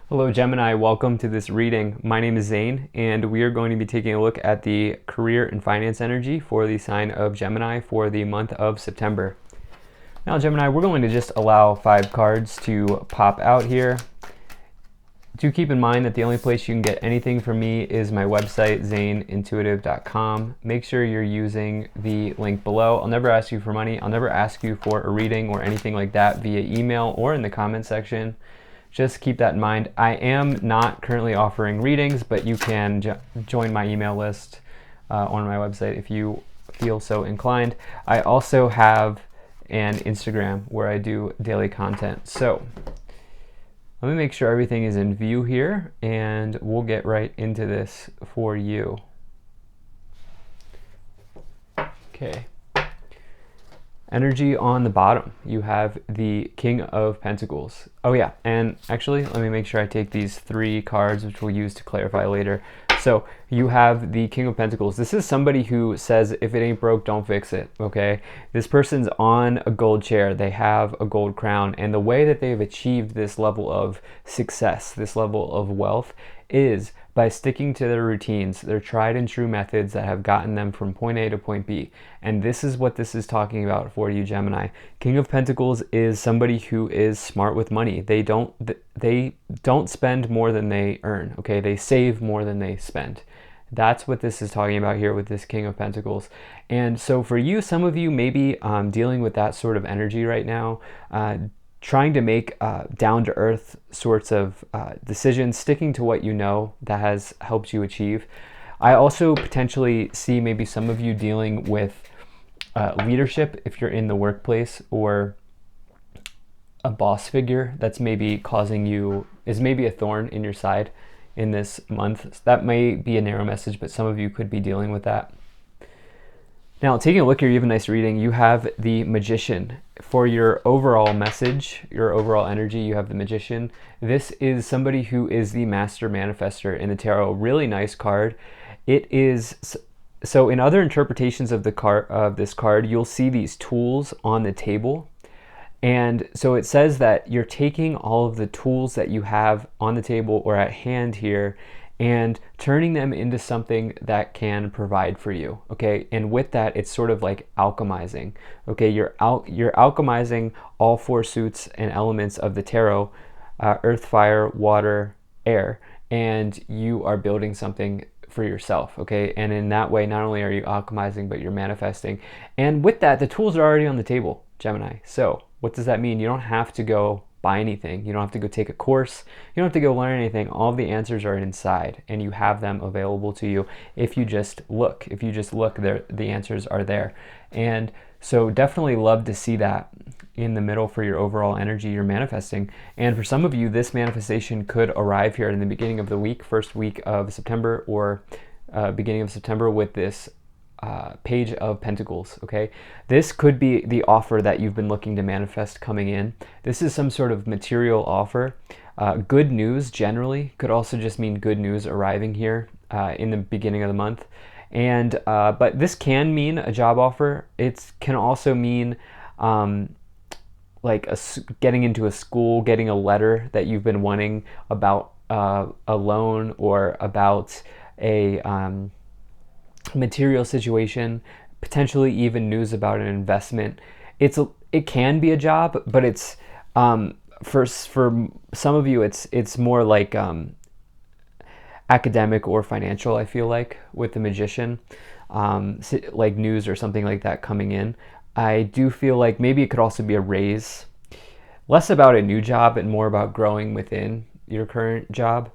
Hello Gemini, welcome to this reading. My name is Zane and we are going to be taking a look at the career and finance energy for the sign of Gemini for the month of September. Now Gemini, we're going to just allow 5 cards to pop out here. Do keep in mind that the only place you can get anything from me is my website, zaneintuitive.com. Make sure you're using the link below. I'll never ask you for money. I'll never ask you for a reading or anything like that via email or in the comment section. Just keep that in mind. I am not currently offering readings, but you can join my email list on my website if you feel so inclined. I also have an Instagram where I do daily content. So let me make sure everything is in view here, and we'll get right into this for you. Okay. Energy on the bottom, you have the King of Pentacles. Oh yeah, and actually, let me make sure I take these 3 cards, which we'll use to clarify later. So you have the King of Pentacles. This is somebody who says, if it ain't broke, don't fix it, okay? This person's on a gold chair. They have a gold crown. And the way that they've achieved this level of success, this level of wealth, is by sticking to their routines, their tried and true methods that have gotten them from point A to point B. And this is what this is talking about for you, Gemini. King of Pentacles is somebody who is smart with money. They don't spend more than they earn, okay? They save more than they spend. That's what this is talking about here with this King of Pentacles. And so for you, some of you may be dealing with that sort of energy right now, trying to make down-to-earth sorts of decisions, sticking to what you know that has helped you achieve. I also potentially see maybe some of you dealing with leadership if you're in the workplace, or a boss figure that's maybe causing you, is maybe a thorn in your side in this month. That may be a narrow message, but some of you could be dealing with that. Now, taking a look here, you have a nice reading. You have the Magician. For your overall message, your overall energy, you have the Magician. This is somebody who is the master manifester in the tarot. Really nice card. It is, so in other interpretations of this card, you'll see these tools on the table. And so it says that you're taking all of the tools that you have on the table or at hand here and turning them into something that can provide for you, okay? And with that, it's sort of like alchemizing, okay? You're alchemizing all 4 suits and elements of the tarot, earth, fire, water, air, and you are building something for yourself, okay? And in that way, not only are you alchemizing, but you're manifesting. And with that, the tools are already on the table, Gemini. So what does that mean? You don't have to go buy anything. You don't have to go take a course. You don't have to go learn anything. All of the answers are inside, and you have them available to you if you just look. If you just look, the answers are there. And so definitely love to see that in the middle for your overall energy you're manifesting. And for some of you, this manifestation could arrive here in the beginning of the week, first week of September, or beginning of September, with this Page of Pentacles, okay? This could be the offer that you've been looking to manifest coming in. This is some sort of material offer. Good news generally could also just mean good news arriving here in the beginning of the month. And but this can mean a job offer. It can also mean like getting into a school, getting a letter that you've been wanting about a loan, or about a material situation, potentially even news about an investment. It can be a job, but it's for some of you it's more like academic or financial. I feel like with the Magician, like news or something like that coming in. I do feel like maybe it could also be a raise, less about a new job and more about growing within your current job.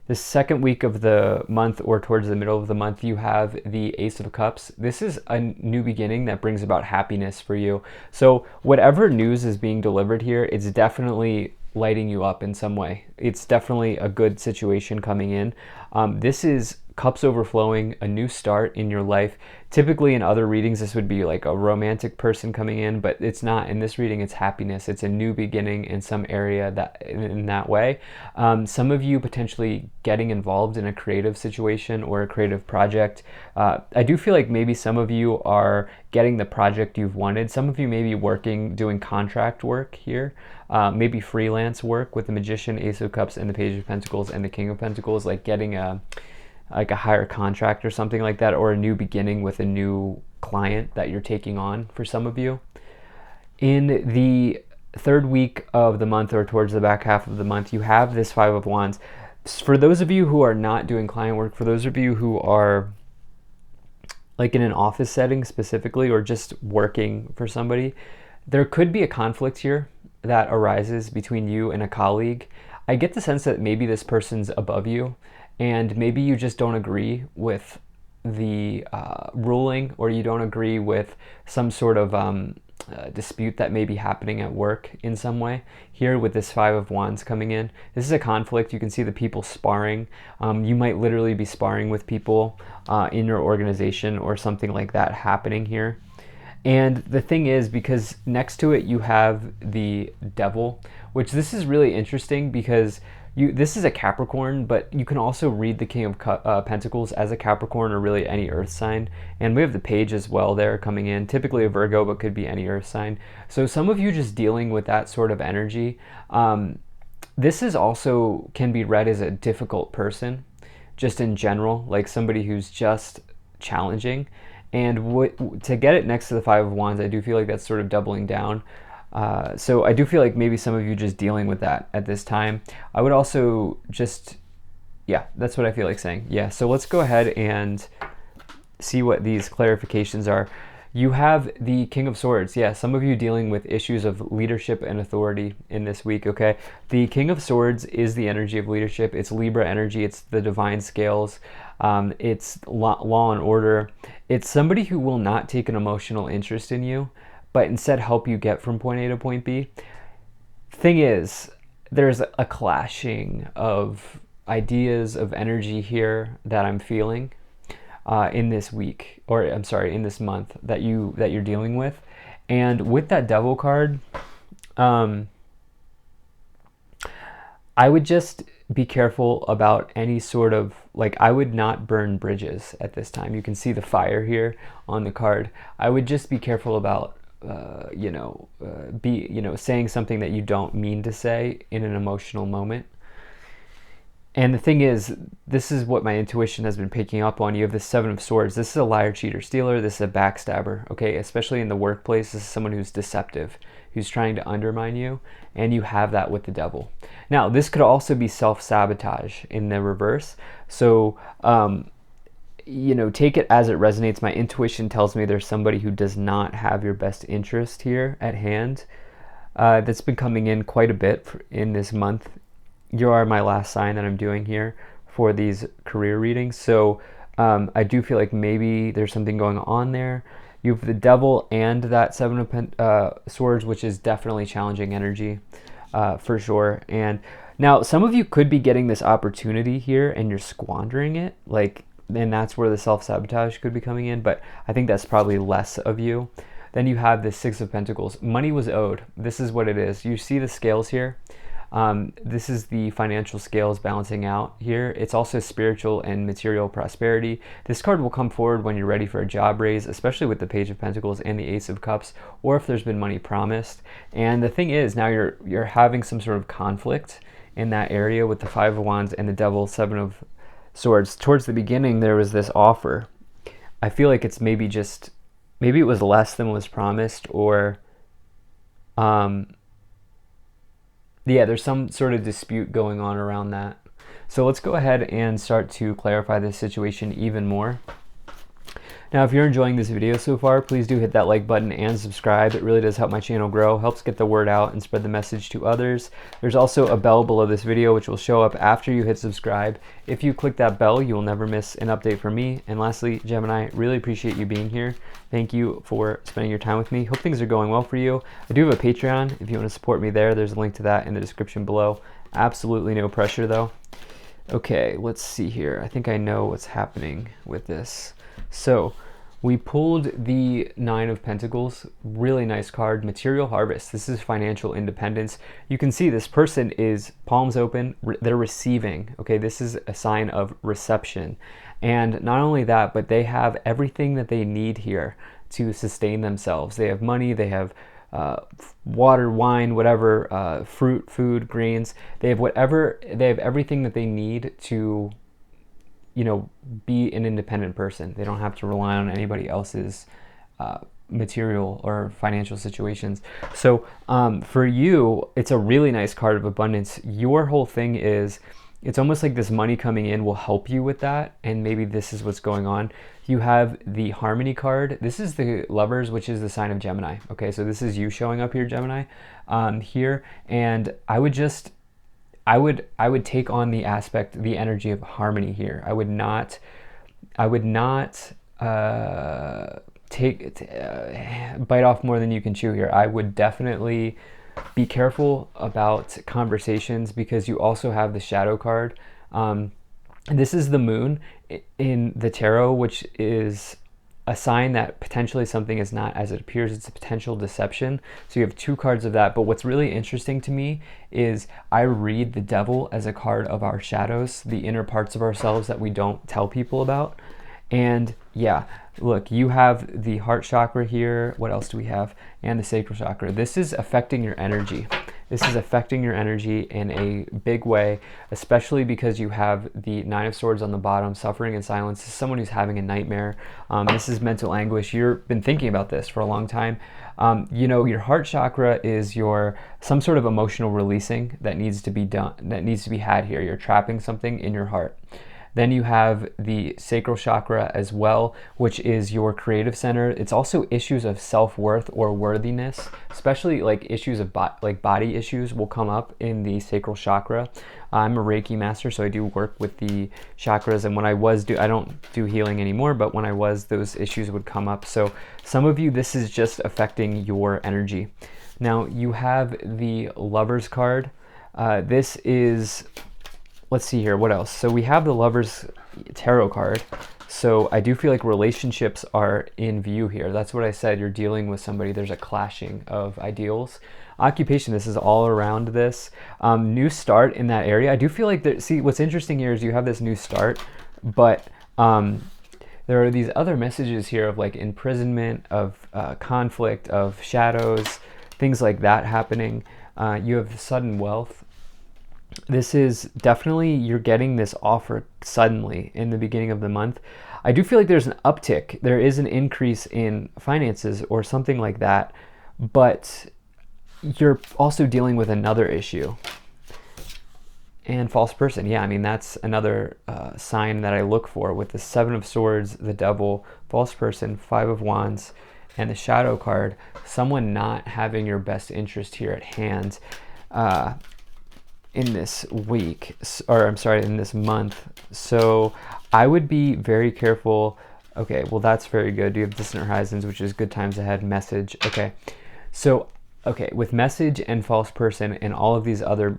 The second week of the month, or towards the middle of the month, you have the Ace of Cups. This is a new beginning that brings about happiness for you. So whatever news is being delivered here, it's definitely lighting you up in some way. It's definitely a good situation coming in. This is cups overflowing, a new start in your life. Typically in other readings, this would be like a romantic person coming in, but it's not. In this reading, it's happiness. It's a new beginning in some area that in that way. Some of you potentially getting involved in a creative situation or a creative project. I do feel like maybe some of you are getting the project you've wanted. Some of you may be working, doing contract work here. Maybe freelance work with the Magician, Ace of Cups, and the Page of Pentacles, and the King of Pentacles, like getting a higher contract or something like that, or a new beginning with a new client that you're taking on for some of you. In the third week of the month, or towards the back half of the month, you have this Five of Wands. For those of you who are not doing client work, for those of you who are like in an office setting specifically, or just working for somebody, there could be a conflict here that arises between you and a colleague. I get the sense that maybe this person's above you, and maybe you just don't agree with the ruling, or you don't agree with some sort of dispute that may be happening at work in some way. Here with this Five of Wands coming in, this is a conflict. You can see the people sparring. You might literally be sparring with people in your organization or something like that happening here. And the thing is, because next to it you have the Devil, which this is really interesting because this is a Capricorn, but you can also read the King of Pentacles as a Capricorn, or really any earth sign. And we have the Page as well there coming in, typically a Virgo, but could be any earth sign. So some of you just dealing with that sort of energy. This is also can be read as a difficult person, just in general, like somebody who's just challenging. And to get it next to the Five of Wands, I do feel like that's sort of doubling down. So I do feel like maybe some of you just dealing with that at this time. I would also just, yeah, that's what I feel like saying. Yeah, so let's go ahead and see what these clarifications are. You have the King of Swords. Yeah, some of you dealing with issues of leadership and authority in this week, okay? The King of Swords is the energy of leadership. It's Libra energy. It's the divine scales. It's law and order. It's somebody who will not take an emotional interest in you, but instead help you get from point A to point B. Thing is, there's a clashing of ideas, of energy here that I'm feeling in this week, or I'm sorry, in this month that you're dealing with. And with that Devil card, I would just be careful about any sort of, like, I would not burn bridges at this time. You can see the fire here on the card. I would just be careful about saying something that you don't mean to say in an emotional moment. And the thing is, this is what my intuition has been picking up on. You have the Seven of Swords. This is a liar, cheater, stealer. This is a backstabber, okay? Especially in the workplace, this is someone who's deceptive, who's trying to undermine you, and you have that with the Devil. Now, this could also be self-sabotage in the reverse. So, take it as it resonates. My intuition tells me there's somebody who does not have your best interest here at hand. That's been coming in quite a bit in this month. You are my last sign that I'm doing here for these career readings. So I do feel like maybe there's something going on there. You have the Devil and that Seven of Swords, which is definitely challenging energy for sure. And now some of you could be getting this opportunity here and you're squandering it, and that's where the self-sabotage could be coming in, but I think that's probably less of you. Then you have the Six of Pentacles. Money was owed. This is what it is. You see the scales here. This is the financial scales balancing out here. It's also spiritual and material prosperity. This card will come forward when you're ready for a job raise, especially with the Page of Pentacles and the Ace of Cups, or if there's been money promised. And the thing is, now you're having some sort of conflict in that area with the Five of Wands and the Devil, Seven of Swords. Towards the beginning, there was this offer. I feel like it's maybe it was less than was promised, or there's some sort of dispute going on around that. So let's go ahead and start to clarify this situation even more. Now, if you're enjoying this video so far, please do hit that like button and subscribe. It really does help my channel grow, helps get the word out and spread the message to others. There's also a bell below this video which will show up after you hit subscribe. If you click that bell, you will never miss an update from me. And lastly, Gemini, really appreciate you being here. Thank you for spending your time with me. Hope things are going well for you. I do have a Patreon if you want to support me there. There's a link to that in the description below. Absolutely no pressure though. Okay, let's see here. I think I know what's happening with this. So we pulled the Nine of Pentacles, really nice card, Material Harvest. This is financial independence. You can see this person is palms open, they're receiving. Okay, this is a sign of reception. And not only that, but they have everything that they need here to sustain themselves. They have money, they have water, wine, whatever, fruit, food, grains. They have whatever, they have everything that they need to, be an independent person. They don't have to rely on anybody else's material or financial situations. So for you, it's a really nice card of abundance. Your whole thing is, it's almost like this money coming in will help you with that, and maybe this is what's going on. You have the Harmony card. This is the Lovers, which is the sign of Gemini. Okay, so this is you showing up here, Gemini, here, and I would take on the energy of harmony here. I would not bite off more than you can chew here. I would definitely be careful about conversations, because you also have the Shadow card. This is the Moon in the tarot, which is a sign that potentially something is not as it appears. It's a potential deception. So you have two cards of that. But what's really interesting to me is I read the Devil as a card of our shadows, the inner parts of ourselves that we don't tell people about. And yeah, look, you have the heart chakra here. What else do we have? And the sacral chakra. This is affecting your energy. This is affecting your energy in a big way, especially because you have the Nine of Swords on the bottom, suffering in silence. This is someone who's having a nightmare. This is mental anguish. You've been thinking about this for a long time. Your heart chakra is some sort of emotional releasing that needs to be done, that needs to be had here. You're trapping something in your heart. Then you have the sacral chakra as well, which is your creative center. It's also issues of self-worth or worthiness, especially like issues of body issues will come up in the sacral chakra. I'm a Reiki master, so I do work with the chakras. And when I don't do healing anymore, but when I was, those issues would come up. So some of you, this is just affecting your energy. Now you have the Lovers card. This is... Let's see here, what else? So we have the Lovers tarot card. So I do feel like relationships are in view here. That's what I said. You're dealing with somebody. There's a clashing of ideals. Occupation, this is all around this. New start in that area. I do feel like see, what's interesting here is you have this new start, but there are these other messages here of like imprisonment, of conflict, of shadows, things like that happening. You have sudden wealth. This is definitely, you're getting this offer suddenly in the beginning of the month. I do feel like there's an uptick. There is an increase in finances or something like that, but you're also dealing with another issue. And false person. Yeah, I mean, that's another sign that I look for with the Seven of Swords, the Devil, false person, Five of Wands, and the Shadow card. Someone not having your best interest here at hand. In this week, or I'm sorry, in this month. So I would be very careful. Okay, well, that's very good. You have Distant Horizons, which is good times ahead, message. Okay, so, okay, with message and false person and all of these other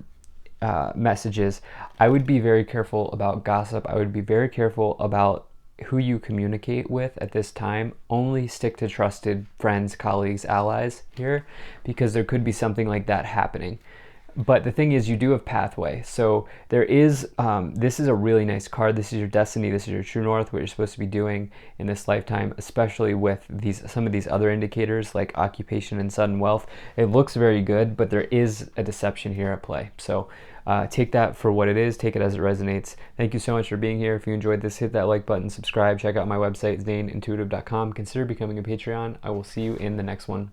messages, I would be very careful about gossip. I would be very careful about who you communicate with at this time. Only stick to trusted friends, colleagues, allies here, because there could be something like that happening. But the thing is, you do have pathway. So there is, this is a really nice card. This is your destiny. This is your true north, what you're supposed to be doing in this lifetime, especially with some of these other indicators like occupation and sudden wealth. It looks very good, but there is a deception here at play. So take that for what it is. Take it as it resonates. Thank you so much for being here. If you enjoyed this, hit that like button, subscribe, check out my website, ZaneIntuitive.com. Consider becoming a Patreon. I will see you in the next one.